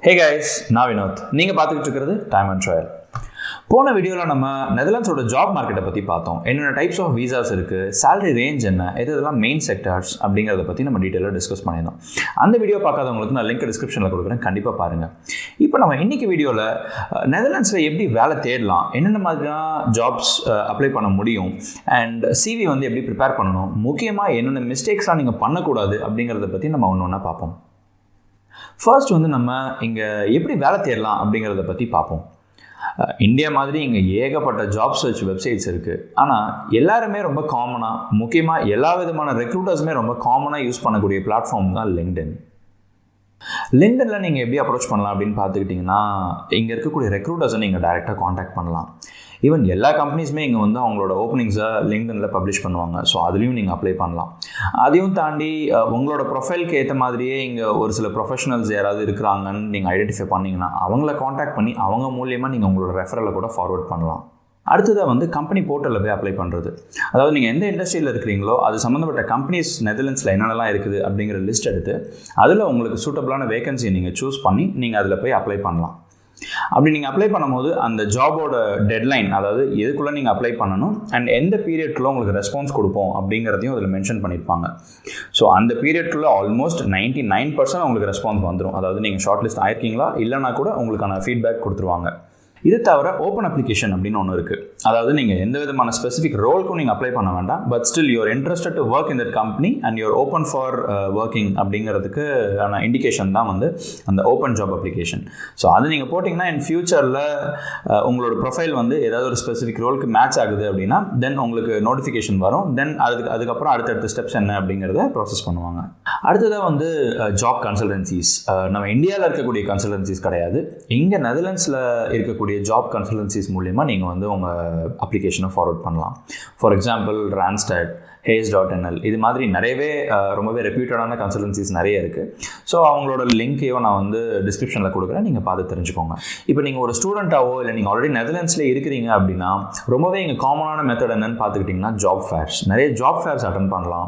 Hey guys, நான் வினோத். நீங்கள் பார்த்துக்கிட்டு இருக்கிறது டைம் அண்ட் ட்ரையல். போன வீடியோவில் நம்ம நெதர்லாண்ட்ஸோட ஜாப் மார்க்கெட்டை பற்றி பார்த்தோம். என்னென்ன டைப்ஸ் ஆஃப் வீசாஸ் இருக்குது, சேலரி ரேஞ்ச் என்ன, இதெல்லாம் மெயின் செக்டார்ஸ் அப்படிங்கிறத பற்றி நம்ம டீட்டெயிலாக டிஸ்கஸ் பண்ணியிருந்தோம். அந்த வீடியோ பார்க்காதவங்களுக்கு நான் லிங்க் டிஸ்கிரிப்ஷனில் கொடுக்குறேன், கண்டிப்பாக பாருங்கள். இப்போ நம்ம இன்றைக்கி வீடியோவில் நெதர்லாண்ட்ஸில் எப்படி வேலை தேடலாம், என்னென்ன மாதிரியான ஜாப்ஸ் அப்ளை பண்ண முடியும், அண்ட் சிவி வந்து எப்படி ப்ரிப்பேர் பண்ணணும், முக்கியமாக என்னென்ன மிஸ்டேக்ஸ்லாம் நீங்கள் பண்ணக்கூடாது அப்படிங்கிறத பற்றி நம்ம ஒன்று ஒன்றா பார்ப்போம். ஃபர்ஸ்ட் வந்து நம்ம இங்கே எப்படி வேலை தேடலாம் அப்படிங்கிறத பற்றி பார்ப்போம். இந்தியா மாதிரி இங்கே ஏகப்பட்ட ஜாப் சர்ச் வெப்சைட்ஸ் இருக்குது. ஆனால் எல்லாருமே ரொம்ப காமனாக, முக்கியமாக எல்லா விதமான ரெக்ரூட்டர்ஸுமே ரொம்ப காமனாக யூஸ் பண்ணக்கூடிய பிளாட்ஃபார்ம் தான் லிங்க்டின். லிங்க்டினில் நீங்கள் எப்படி அப்ரோச் பண்ணலாம் அப்படின்னு பார்த்துக்கிட்டிங்கன்னா, இங்கே இருக்கக்கூடிய ரெக்ரூட்டர்ஸை நீங்கள் டைரெக்டாக காண்டாக்ட் பண்ணலாம். ஈவன் எல்லா கம்பெனிஸுமே இங்கே வந்து அவங்களோட ஓப்பனிங்ஸை லிங்க்டினில் பப்ளிஷ் பண்ணுவாங்க. ஸோ அதுலேயும் நீங்கள் அப்ளை பண்ணலாம். அதையும் தாண்டி உங்களோட ப்ரொஃபைலுக்கு ஏற்ற மாதிரியே இங்கே ஒரு சில ப்ரொஃபஷனல்ஸ் யாராவது இருக்கிறாங்கன்னு நீங்கள் ஐடென்டிஃபை பண்ணிங்கன்னா அவங்கள காண்டாக்ட் பண்ணி அவங்க மூலியமாக நீங்கள் உங்களோட ரெஃபரலை கூட ஃபார்வர்ட் பண்ணலாம். அடுத்ததாக வந்து கம்பெனி போர்ட்டலில் போய் அப்ளை பண்ணுறது. அதாவது நீங்கள் எந்த இண்டஸ்ட்ரியில் இருக்கிறீங்களோ அது சம்மந்தப்பட்ட கம்பெனிஸ் நெதர்லாண்ட்ஸில் என்னென்னலாம் இருக்குது அப்படிங்கிற லிஸ்ட் எடுத்து அதில் உங்களுக்கு சூட்டபிளான வேகன்சியை நீங்கள் சூஸ் பண்ணி நீங்கள் அதில் போய் அப்ளை பண்ணலாம். அப்படி நீங்கள் அப்ளை பண்ணும்போது அந்த ஜாபோட டெட்லைன், அதாவது எதுக்குள்ளே நீங்கள் அப்ளை பண்ணணும் அண்ட் எந்த பீரியட்குள்ளே உங்களுக்கு ரெஸ்பான்ஸ் கொடுப்போம் அப்படிங்கிறதையும் அதில் மென்ஷன் பண்ணியிருப்பாங்க. ஸோ அந்த பீரியட்குள்ளே ஆல்மோஸ்ட் 99% உங்களுக்கு ரெஸ்பான்ஸ் வந்துடும். அதாவது நீங்கள் ஷார்ட் லிஸ்ட் ஆயிருக்கீங்களா இல்லைனா கூட உங்களுக்கான ஃபீட்பேக் கொடுத்துருவாங்க. இது தவிர ஓப்பன் அப்ளிகேஷன் அப்படின்னு ஒன்று இருக்குது. அதாவது நீங்கள் எந்த விதமான ஸ்பெசிஃபிக் ரோலுக்கும் நீங்கள் அப்ளை பண்ண வேண்டாம், but still you're interested to work in that company and you're open for working அப்படிங்கிறதுக்கு இண்டிகேஷன் தான் வந்து அந்த ஓப்பன் ஜாப் அப்ளிகேஷன். ஸோ அது நீங்கள் போட்டிங்கன்னா இன் ஃபியூச்சரில் உங்களோட ப்ரொஃபைல் வந்து ஏதாவது ஒரு ஸ்பெசிஃபிக் ரோலுக்கு மேட்ச் ஆகுது அப்படின்னா தென் உங்களுக்கு நோட்டிஃபிகேஷன் வரும். தென் அதுக்கப்புறம் அடுத்தடுத்த ஸ்டெப்ஸ் என்ன அப்படிங்கிறத ப்ராசஸ் பண்ணுவாங்க. அடுத்ததாக வந்து ஜாப் கன்சல்டன்சிஸ். நம்ம இந்தியாவில் இருக்கக்கூடிய கன்சல்டன்சிஸ் கிடையாது, இங்கே நெதர்லாண்ட்ஸில் இருக்கக்கூடிய ஜாப் கன்சல்டன்சிஸ் மூலிமா நீங்கள் வந்து உங்கள் அப்ளிகேஷனை ஃபார்வர்ட் பண்ணலாம். ஃபார் எக்ஸாம்பிள் ரான்ஸ்டாட், Hayes.nl இது மாதிரி நிறையவே ரொம்பவே ரெப்யூட்டடான கன்சல்டன்சிஸ் நிறைய இருக்குது. ஸோ அவங்களோட லிங்க்கையும் நான் வந்து டிஸ்கிரிப்ஷனில் கொடுக்குறேன், நீங்கள் பார்த்து தெரிஞ்சுக்கோங்க. இப்போ நீங்கள் ஒரு ஸ்டூடெண்ட்டாவோ இல்லை நீங்கள் ஆல்ரெடி நெதர்லாண்ட்ஸ்லேயே இருக்கிறீங்க அப்படின்னா ரொம்பவே இங்கே காமனான மெத்தட் என்னென்னு பார்த்துக்கிட்டிங்கன்னா ஜாப் ஃபேர்ஸ். நிறைய ஜாப் ஃபேர்ஸ் அட்டன் பண்ணலாம்.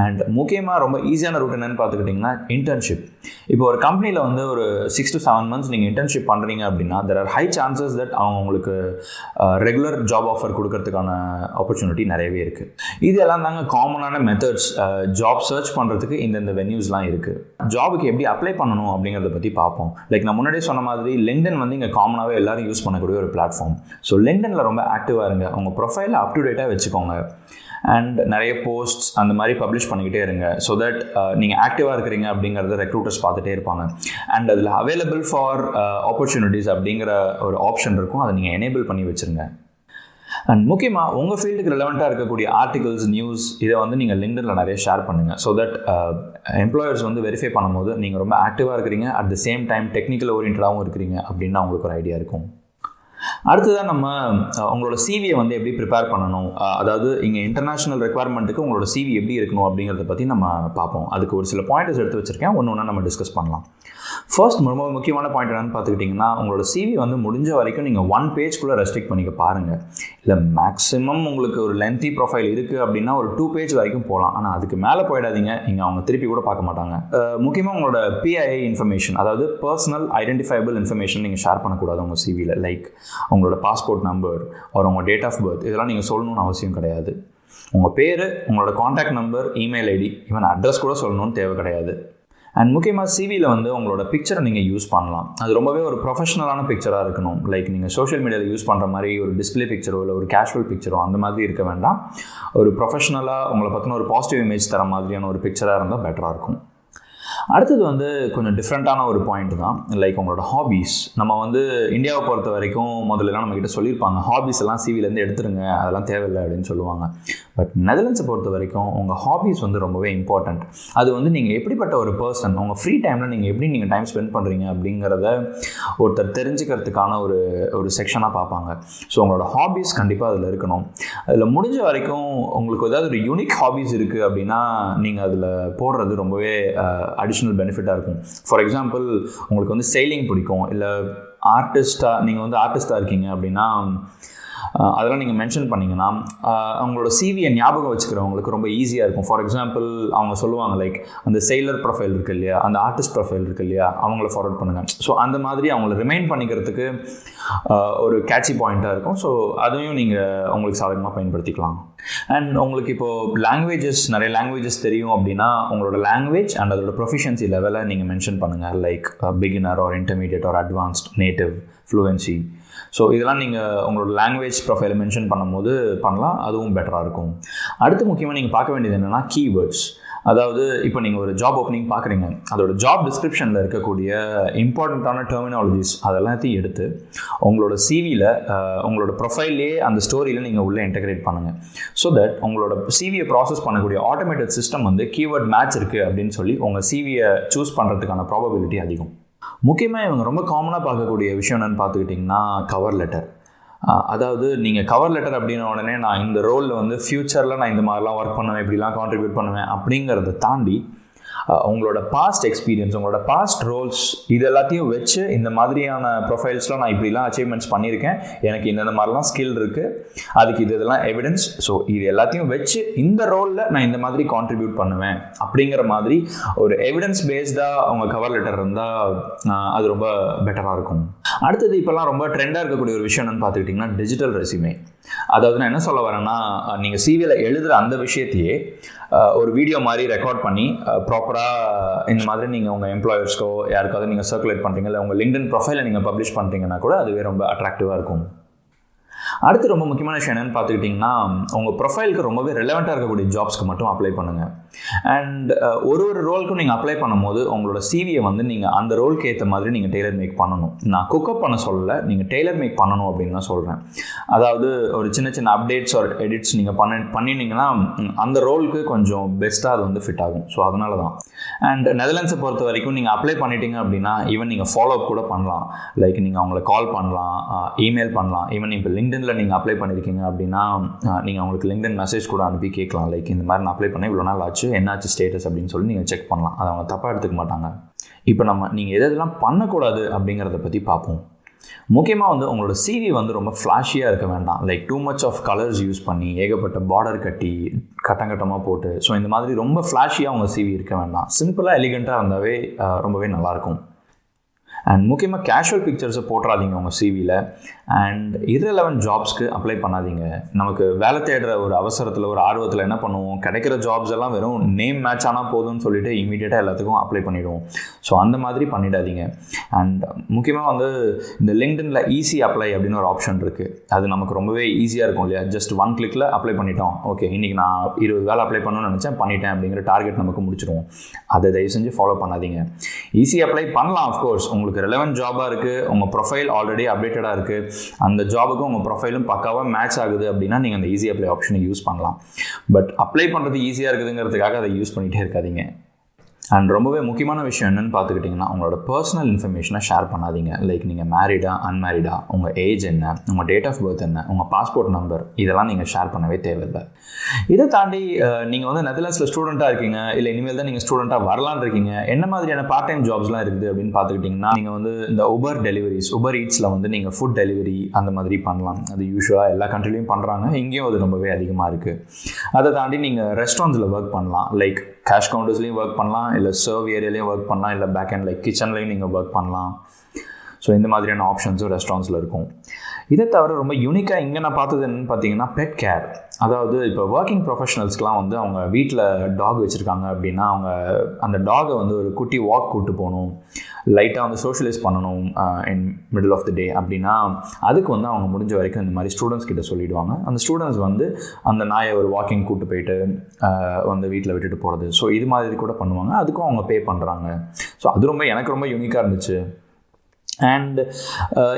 அண்ட் முக்கியமாக ரொம்ப ஈஸியான ரூட் என்னென்னு பார்த்துக்கிட்டிங்கன்னா இன்டர்ன்ஷிப். இப்போ ஒரு கம்பெனியில் வந்து ஒரு 6 to 7 months நீங்கள் இன்டர்ன்ஷிப் பண்ணுறீங்க அப்படின்னா there are high chances that அவங்க உங்களுக்கு ரெகுலர் ஜாப் ஆஃபர் கொடுக்கறதுக்கான ஆப்பர்ச்சுனிட்டி நிறையவே இருக்குது. இது எல்லாம் காமனான மெத்தட்ஸ் ஜாப் சர்ச் பண்ணுறதுக்கு இந்த வென்யூஸ்லாம் இருக்குது. ஜாபுக்கு எப்படி அப்ளை பண்ணணும் அப்படிங்கிறத பற்றி பார்ப்போம். லைக் நான் முன்னாடியே சொன்ன மாதிரி லிங்க்டின் வந்து இங்கே காமனாகவே எல்லாரும் யூஸ் பண்ணக்கூடிய ஒரு பிளாட்ஃபார்ம். ஸோ லிங்க்டினில் ரொம்ப ஆக்டிவாக இருங்க, உங்கள் ப்ரொஃபைலை அப் டு டேட்டாக வச்சுக்கோங்க அண்ட் நிறைய போஸ்ட்ஸ் அந்த மாதிரி பப்ளிஷ் பண்ணிக்கிட்டே இருங்க. ஸோ தட் நீங்கள் ஆக்டிவாக இருக்கிறீங்க அப்படிங்கிறத ரெக்ரூட்டர்ஸ் பார்த்துட்டே இருப்பாங்க. அண்ட் அதில் அவைலபிள் ஃபார் ஆப்பர்ச்சுனிட்டிஸ் அப்படிங்கிற ஒரு ஆப்ஷன் இருக்கும், அதை நீங்கள் எனேபிள் பண்ணி வச்சுருங்க. அண்ட் முக்கியமாக உங்கள் ஃபீல்டுக்கு ரெலவெண்ட்டாக இருக்கக்கூடிய ஆர்டிகல்ஸ், நியூஸ் இதை வந்து நீங்கள் லிங்க்டினில் நிறைய ஷேர் பண்ணுங்கள். ஸோ தட் எம்ப்ளாயர்ஸ் வந்து வெரிஃபை பண்ணும்போது நீங்கள் ரொம்ப ஆக்டிவாக இருக்கிறீங்க, at the same time technical ஓரியன்டாகவும் இருக்கிறீங்க அப்படின்னு அவங்களுக்கு ஒரு ஐடியா இருக்கும். அடுத்ததாக நம்ம உங்களோட சிவியை வந்து எப்படி ப்ரிப்பேர் பண்ணணும், அதாவது இங்கே இன்டர்நேஷ்னல் ரெக்குவயர்மெண்ட்டுக்கு உங்களோட சிவி எப்படி இருக்கணும் அப்படிங்கிறத பற்றி நம்ம பார்ப்போம். அதுக்கு ஒரு சில பாயிண்ட்ஸ் எடுத்து வச்சுருக்கேன், ஒன்று ஒன்றா நம்ம டிஸ்கஸ் பண்ணலாம். ஃபர்ஸ்ட் ரொம்ப முக்கியமான பாயிண்ட் என்னென்னு பார்த்துக்கிட்டிங்கன்னா, உங்களோட சிவி வந்து முடிஞ்ச வரைக்கும் நீங்கள் 1 பேஜ்குள்ளே ரெஸ்ட்ரிக்ட் பண்ணிக்க பாருங்கள். இல்லை மேக்ஸிமம் உங்களுக்கு ஒரு லென்த்தி ப்ரொஃபைல் இருக்குது அப்படின்னா ஒரு 2 பேஜ் வரைக்கும் போகலாம். ஆனால் அதுக்கு மேலே போயிடாதீங்க, இங்கே அவங்க திருப்பி கூட பார்க்க மாட்டாங்க. முக்கியமாக உங்களோட PII இன்ஃபர்மேஷன், அதாவது பர்சனல் ஐடென்டிஃபைபிள் இன்ஃபர்மேஷன் நீங்கள் ஷேர் பண்ணக்கூடாது உங்கள் சிவியில். லைக் உங்களோட பாஸ்போர்ட் நம்பர் ஒரு உங்கள் டேட் ஆஃப் பர்த் இதெல்லாம் நீங்கள் சொல்லணும்னு அவசியம் கிடையாது. உங்கள் பேர், உங்களோட contact number, email ID, even address கூட சொல்லணும்னு தேவை கிடையாது. அண்ட் முக்கியமாக சிவியில் வந்து உங்களோட பிக்சரை நீங்கள் யூஸ் பண்ணலாம். அது ரொம்பவே ஒரு ப்ரொஃபஷனலான பிக்சராக இருக்கணும். லைக் நீங்கள் சோஷியல் மீடியாவில் யூஸ் பண்ணுற மாதிரி ஒரு டிஸ்பிளே பிக்சரோ இல்லை ஒரு கேஷுவல் பிக்சரோ அந்த மாதிரி இருக்க வேண்டாம். ஒரு ப்ரொஃபஷனலாக உங்களை பற்றின ஒரு பாசிட்டிவ் இமேஜ் தர மாதிரியான ஒரு பிக்சராக இருந்தால் பெட்டராக இருக்கும். அடுத்தது வந்து கொஞ்சம் டிஃப்ரெண்ட்டான ஒரு பாயிண்ட் தான், லைக் உங்களோட ஹாபீஸ். நம்ம வந்து இந்தியாவை பொறுத்த வரைக்கும் முதல்லலாம் நம்மக்கிட்ட சொல்லியிருப்பாங்க ஹாபீஸ் எல்லாம் சிவிலேருந்து எடுத்துருங்க, அதெல்லாம் தேவையில்லை அப்படின்னு சொல்லுவாங்க. பட் நெதர்லாண்ட்ஸை பொறுத்த வரைக்கும் உங்கள் ஹாபீஸ் வந்து ரொம்பவே இம்பார்ட்டண்ட். அது வந்து நீங்கள் எப்படிப்பட்ட ஒரு பர்சன், உங்கள் ஃப்ரீ டைமில் நீங்கள் எப்படி நீங்கள் டைம் ஸ்பெண்ட் பண்ணுறீங்க அப்படிங்கிறத ஒருத்தர் தெரிஞ்சுக்கிறதுக்கான ஒரு செக்ஷனாக பார்ப்பாங்க. ஸோ உங்களோட ஹாபீஸ் கண்டிப்பாக அதில் இருக்கணும். அதில் முடிஞ்ச வரைக்கும் உங்களுக்கு ஏதாவது ஒரு யூனிக் ஹாபீஸ் இருக்குது அப்படின்னா நீங்கள் அதில் போடுறது ரொம்பவே அடிஷ்னல் பெனிஃபிட்டாக இருக்கும். ஃபார் எக்ஸாம்பிள் உங்களுக்கு வந்து செயிலிங் பிடிக்கும், இல்லை நீங்கள் வந்து ஆர்டிஸ்ட்டாக இருக்கீங்க அப்படின்னா அதெல்லாம் நீங்கள் மென்ஷன் பண்ணிங்கன்னா அவங்களோட சிவியை ஞாபகம் வச்சுக்கிறவங்களுக்கு ரொம்ப ஈஸியாக இருக்கும். ஃபார் எக்ஸாம்பிள் அவங்க சொல்லுவாங்க லைக் அந்த செயிலர் ப்ரொஃபைல் இருக்குது இல்லையா, அந்த ஆர்டிஸ்ட் ப்ரொஃபைல் இருக்குது இல்லையா, அவங்கள ஃபார்வர்ட் பண்ணுங்கள். ஸோ அந்த மாதிரி அவங்கள ரிமைண்ட் பண்ணிக்கிறதுக்கு ஒரு கேட்சி பாயிண்ட்டாக இருக்கும். ஸோ அதையும் நீங்கள் உங்களுக்கு சாதகமாக பயன்படுத்திக்கலாம். அண்ட் உங்களுக்கு இப்போது நிறைய லாங்குவேஜஸ் தெரியும் அப்படின்னா உங்களோட லாங்குவேஜ் அண்ட் அதோட ப்ரொஃபிஷியன்சி லெவலை நீங்கள் மென்ஷன் பண்ணுங்கள். Like beginner or intermediate or advanced, native, fluency. So இதெல்லாம் நீங்கள் உங்களோட லாங்குவேஜ் ப்ரொஃபைலை மென்ஷன் பண்ணும்போது பண்ணலாம், அதுவும் பெட்டராக இருக்கும். அடுத்து முக்கியமாக நீங்கள் பார்க்க வேண்டியது என்னென்னா கீவேர்ட்ஸ். அதாவது இப்போ நீங்கள் ஒரு ஜாப் ஓப்பனிங் பார்க்குறீங்க, அதோட ஜாப் டிஸ்கிரிப்ஷனில் இருக்கக்கூடிய இம்பார்ட்டண்ட்டான டெர்மினாலஜிஸ் அதெல்லாத்தையும் எடுத்து உங்களோட சிவியில் உங்களோட ப்ரொஃபைல்லேயே அந்த ஸ்டோரியில் நீங்கள் உள்ளே இன்டெகிரேட் பண்ணுங்கள். ஸோ தட் உங்களோட சிவியை ப்ராசஸ் பண்ணக்கூடிய ஆட்டோமேட்டட் சிஸ்டம் வந்து கீவேர்ட் மேட்ச் இருக்குது அப்படின்னு சொல்லி உங்கள் சிவியை சூஸ் பண்ணுறதுக்கான ப்ராபபிலிட்டி அதிகம். முக்கியமாக இவங்க ரொம்ப காமனாக பார்க்கக்கூடிய விஷயம் என்னென்னு பார்த்துக்கிட்டிங்கன்னா கவர் லெட்டர். அதாவது நீங்கள் கவர் லெட்டர் அப்படின்ன உடனே நான் இந்த ரோலில் வந்து ஃப்யூச்சரில் நான் இந்த மாதிரிலாம் ஒர்க் பண்ணுவேன், இப்படிலாம் கான்ட்ரிபியூட் பண்ணுவேன் அப்படிங்கிறத தாண்டி உங்களோட பாஸ்ட் எக்ஸ்பீரியன்ஸ், உங்களோட பாஸ்ட் ரோல்ஸ் இது எல்லாத்தையும் வச்சு இந்த மாதிரியான ப்ரொஃபைல்ஸ்லாம் நான் இப்படிலாம் அச்சீவ்மெண்ட்ஸ் பண்ணியிருக்கேன், எனக்கு இந்த மாதிரிலாம் ஸ்கில் இருக்குது, அதுக்கு இதெல்லாம் எவிடன்ஸ், ஸோ இது எல்லாத்தையும் வச்சு இந்த ரோலில் நான் இந்த மாதிரி கான்ட்ரிபியூட் பண்ணுவேன் அப்படிங்கிற மாதிரி ஒரு எவிடன்ஸ் பேஸ்டாக அவங்க கவர் லெட்டர் இருந்தால் அது ரொம்ப பெட்டராக இருக்கும். அடுத்தது இப்போல்லாம் ரொம்ப ட்ரெண்டாக இருக்கக்கூடிய ஒரு விஷயம் என்னென்னு பார்த்துக்கிட்டிங்கன்னா டிஜிட்டல் ரெஸ்யூமே. அதாவது நான் என்ன சொல்ல வரேன்னா, நீங்கள் சிவியில் எழுதுகிற அந்த விஷயத்தையே ஒரு வீடியோ மாதிரி ரெக்கார்ட் பண்ணி ப்ராப்பராக இந்த மாதிரி நீங்கள் உங்கள் எம்ப்ளாயர்ஸ்க்கோ யாருக்காவது நீங்கள் சர்க்குலேட் பண்ணுறீங்க, இல்லை உங்கள் லிங்க்டின் ப்ரொஃபைலை நீங்கள் பப்ளிஷ் பண்ணுறீங்கன்னா கூட அதுவே ரொம்ப அட்ராக்டிவாக இருக்கும். அடுத்து ரொம்ப முக்கியமான விஷயம் என்னென்னு பார்த்துக்கிட்டிங்கன்னா உங்கள் ப்ரொஃபைலுக்கு ரொம்பவே ரெலவெண்ட்டாக இருக்கக்கூடிய ஜாப்ஸ்க்கு மட்டும் அப்ளை பண்ணுங்கள். அண்ட் ஒரு ரோலுக்கும் நீங்கள் அப்ளை பண்ணும்போது உங்களோட சிவியை வந்து நீங்கள் அந்த ரோலுக்கு ஏற்ற மாதிரி நீங்கள் டெய்லர் மேக் பண்ணணும். நான் குக்கப் பண்ண சொல்லலை, நீங்கள் டெய்லர் மேக் பண்ணணும் அப்படின்னு தான் சொல்கிறேன். அதாவது ஒரு சின்ன சின்ன அப்டேட்ஸ் ஒரு எடிட்ஸ் நீங்கள் பண்ணினீங்கன்னா அந்த ரோலுக்கு கொஞ்சம் பெஸ்ட்டாக அது வந்து ஃபிட் ஆகும். ஸோ அதனால தான். அண்ட் நெதர்லாண்ட்ஸை பொறுத்த வரைக்கும் நீங்கள் அப்ளை பண்ணிட்டீங்க அப்படின்னா ஈவன் நீங்கள் ஃபாலோ அப் கூட பண்ணலாம். லைக் நீங்கள் அவங்களை கால் பண்ணலாம், இமெயில் பண்ணலாம். ஈவன் இப்போ லிங்க்டின்ல நீங்கள் அப்ளை பண்ணியிருக்கீங்க அப்படின்னா நீங்கள் அவங்களுக்கு லிங்க்டின் மெசேஜ் கூட அனுப்பி கேட்கலாம். லைக் இந்த மாதிரி நான் அப்ளை பண்ணேன், இவ்வளோ நாள் ஆச்சு, என்னாச்சு ஸ்டேட்டஸ் அப்படின்னு சொல்லி நீங்கள் செக் பண்ணலாம். அதை அவங்க தப்பாக எடுத்துக்க மாட்டாங்க. இப்போ நீங்கள் எதெல்லாம் பண்ணக்கூடாது அப்படிங்கிறத பற்றி பார்ப்போம். முக்கியமாக வந்து உங்களோட சிவி வந்து ரொம்ப ஃப்ளாஷியாக இருக்க வேண்டாம். Like too much of colours use பண்ணி ஏகப்பட்ட பார்டர் கட்டி கட்டமாக போட்டு ஸோ இந்த மாதிரி ரொம்ப ஃப்ளாஷியாக உங்கள் சிவி இருக்க வேண்டாம். சிம்பிளாக எலிகண்ட்டாக இருந்தாவே ரொம்பவே நல்லாயிருக்கும். அண்ட் முக்கியமாக கேஷுவல் பிக்சர்ஸை போட்டுறாதீங்க உங்கள் சிவியில். அண்ட் irrelevant ஜாப்ஸ்க்கு அப்ளை பண்ணாதீங்க. நமக்கு வேலை தேடுற ஒரு அவசரத்தில் ஒரு ஆர்வத்தில் என்ன பண்ணுவோம், கிடைக்கிற ஜாப்ஸ் எல்லாம் வெறும் நேம் மேட்ச் ஆனால் போதும்னு சொல்லிட்டு இமீடியட்டாக எல்லாத்துக்கும் அப்ளை பண்ணிவிடுவோம். ஸோ அந்த மாதிரி பண்ணிடாதீங்க. அண்ட் முக்கியமாக வந்து இந்த லிங்க்டின்ல ஈஸி அப்ளை அப்படின்னு ஒரு ஆப்ஷன் இருக்குது. அது நமக்கு ரொம்பவே ஈஸியாக இருக்கும் இல்லையா, ஜஸ்ட் 1 கிளிக்கில் அப்ளை பண்ணிட்டோம், ஓகே இன்றைக்கி நான் 20 வேலை அப்ளை பண்ணணும்னு நினச்சேன், பண்ணிட்டேன் அப்படிங்கிற டார்கெட் நமக்கு முடிச்சிடுவோம். அதை தயவு செஞ்சு ஃபாலோ பண்ணாதீங்க. ஈஸி அப்ளை பண்ணலாம், ஆஃப்கோர்ஸ் உங்களுக்கு ரெலவெண்ட் ஜாபாக இருக்குது, உங்கள் ப்ரொஃபைல் ஆல்ரெடி அப்டேட்டடாக இருக்குது, அந்த ஜாபுக்கும் உங்கள் ப்ரொஃபைலும் பக்காவாக மேட்ச் ஆகுது அப்படின்னா நீங்கள் அந்த ஈஸி அப்ளை ஆப்ஷனை யூஸ் பண்ணலாம். பட் அப்ளை பண்ணுறது ஈஸியாக இருக்குதுங்கிறதுக்காக அதை யூஸ் பண்ணிகிட்டே இருக்காதீங்க. அண்ட் ரொம்பவே முக்கியமான விஷயம் என்னென்னு பார்த்துக்கிட்டிங்கன்னா உங்களோட பர்சனல் இன்ஃபர்மேஷனை ஷேர் பண்ணாதீங்க. லைக் நீங்கள் மேரிடா அன்மேரிடா, உங்கள் ஏஜ் என்ன, உங்கள் டேட் ஆஃப் பர்த் என்ன, உங்கள் பாஸ்போர்ட் நம்பர், இதெல்லாம் நீங்கள் ஷேர் பண்ணவே தேவையில்லை. இதை தாண்டி நீங்கள் வந்து நெதர்லாண்ட்ஸில் ஸ்டூடெண்ட்டாக இருக்கீங்க, இல்லை இனிமேல் தான் நீங்கள் ஸ்டூடெண்ட்டாக வரலான்னு இருக்கீங்க, என்ன மாதிரியான பார்ட் டைம் ஜாப்ஸ்லாம் இருக்குது அப்படின்னு பார்த்துக்கிட்டிங்கன்னா நீங்கள் வந்து இந்த உபர் ஈட்ஸில் வந்து நீங்கள் ஃபுட் டெலிவரி அந்த மாதிரி பண்ணலாம். அது யூஸ்வலாக எல்லா கண்ட்ரிலையும் பண்ணுறாங்க, இங்கேயும் அது ரொம்பவே அதிகமாக இருக்குது. அதை தாண்டி நீங்கள் ரெஸ்டாரண்ட்ஸில் ஒர்க் பண்ணலாம். லைக் கேஷ் கவுண்டர்ஸ்லையும் ஒர்க் பண்ணலாம், இல்லை சர்வ் ஏரியாலையும் ஒர்க் பண்ணலாம், இல்லை பேக் அண்ட் லைக் கிச்சன்லையும் நீங்கள் ஒர்க் பண்ணலாம். ஸோ இந்த மாதிரியான ஆப்ஷன்ஸும் ரெஸ்டாரண்ட்ஸில் இருக்கும். இதை தவிர ரொம்ப யூனிக்காக இங்கே நான் பார்த்தது என்னென்னு பார்த்தீங்கன்னா பெட் கேர். அதாவது இப்போ ஒர்க்கிங் ப்ரொஃபஷனல்ஸ்க்கெலாம் வந்து அவங்க வீட்டில் டாக் வச்சுருக்காங்க அப்படின்னா அவங்க அந்த டாகை வந்து ஒரு குட்டி வாக் கூப்பிட்டு போகணும், லைட்டாக வந்து சோஷியலைஸ் பண்ணணும் இன் மிடில் ஆஃப் த டே அப்படின்னா அதுக்கு வந்து அவங்க முடிஞ்ச வரைக்கும் இந்த மாதிரி ஸ்டூடெண்ட்ஸ் கிட்ட சொல்லிவிடுவாங்க. அந்த ஸ்டூடெண்ட்ஸ் வந்து அந்த நாயை ஒரு வாக்கிங் கூப்பிட்டு போயிட்டு வந்து வீட்டில் விட்டுட்டு போகிறது. ஸோ இது மாதிரி கூட பண்ணுவாங்க, அதுக்கும் அவங்க பே பண்ணுறாங்க. ஸோ அது எனக்கு ரொம்ப யூனிக்காக இருந்துச்சு. அண்ட்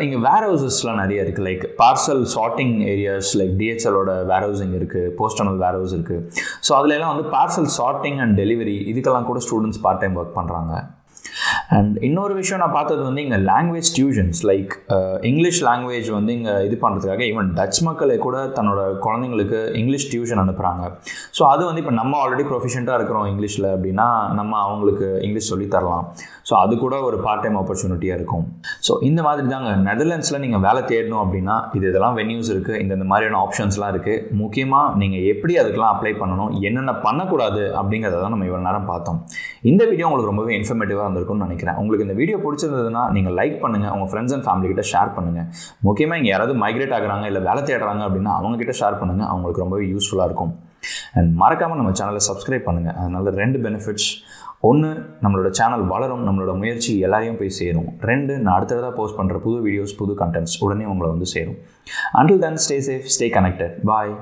இங்கே வேர் ஹவுசஸ்லாம் நிறைய இருக்குது. Like parcel sorting areas, like டிஹெச்எலோட வேர் ஹவுசிங் இருக்குது, போஸ்டனல் வேர் ஹவுஸ் இருக்குது. ஸோ அதிலெல்லாம் வந்து பார்சல் சார்ட்டிங் அண்ட் டெலிவரி இதுக்கெல்லாம் கூட ஸ்டூடெண்ட்ஸ் பார்ட் டைம் ஒர்க் பண்ணுறாங்க. அண்ட் இன்னொரு விஷயம் நான் பார்த்தது வந்து இங்கே language tuitions like English language வந்து இங்கே இது பண்ணுறதுக்காக ஈவன் டச் மக்களை கூட தன்னோட குழந்தைங்களுக்கு இங்கிலீஷ் டியூஷன் அனுப்புகிறாங்க. ஸோ அது வந்து இப்போ நம்ம ஆல்ரெடி ப்ரொஃபிஷியண்ட்டாக இருக்கிறோம் இங்கிலீஷில் அப்படின்னா நம்ம அவங்களுக்கு இங்கிலீஷ் சொல்லி தரலாம். ஸோ அது கூட ஒரு பார்ட் டைம் ஆப்பர்ச்சுனிட்டியாக இருக்கும். ஸோ இந்த மாதிரி தாங்க நெதர்லாண்ட்ஸில் நீங்கள் வேலை தேடணும் அப்படின்னா இதெல்லாம் வென்யூஸ் இருக்குது, இந்த மாதிரியான ஆப்ஷன்ஸ்லாம் இருக்குது. முக்கியமாக நீங்கள் எப்படி அதுக்கெலாம் அப்ளை பண்ணணும், என்னென்ன பண்ணக்கூடாது அப்படிங்கிறத தான் நம்ம இவ்வளோ நேரம் பார்த்தோம். இந்த வீடியோ உங்களுக்கு ரொம்பவே இன்ஃபர்மேட்டிவாக இருந்திருக்கும்னு நினைக்கிறேன். உங்களுக்கு இந்த வீடியோ பிடிச்சிருந்ததுன்னா நீங்கள் லைக் பண்ணுங்கள், உங்கள் ஃப்ரெண்ட்ஸ் அண்ட் ஃபேமிலி கிட்ட ஷேர் பண்ணுங்கள். முக்கியமாக இங்கே யாராவது மைக்ரேட் ஆகுறாங்க இல்லை வேலை தேடுறாங்க அப்படின்னா அவங்ககிட்ட ஷேர் பண்ணுங்கள், அவங்களுக்கு ரொம்பவே யூஸ்ஃபுல்லாக இருக்கும். அண்ட் மறக்காமல் நம்ம சேனலை சப்ஸ்கிரைப் பண்ணுங்கள். அதனால 2 பெனிஃபிட்ஸ். 1, நம்மளோட சேனல் வளரும், நம்மளோட முயற்சி எல்லாரையும் போய் சேரும். 2, நான் அடுத்ததாக போஸ்ட் பண்ணுற புது வீடியோஸ், புது கண்டென்ட்ஸ் உடனே உங்களை வந்து சேரும். Until then, stay safe, stay connected. Bye.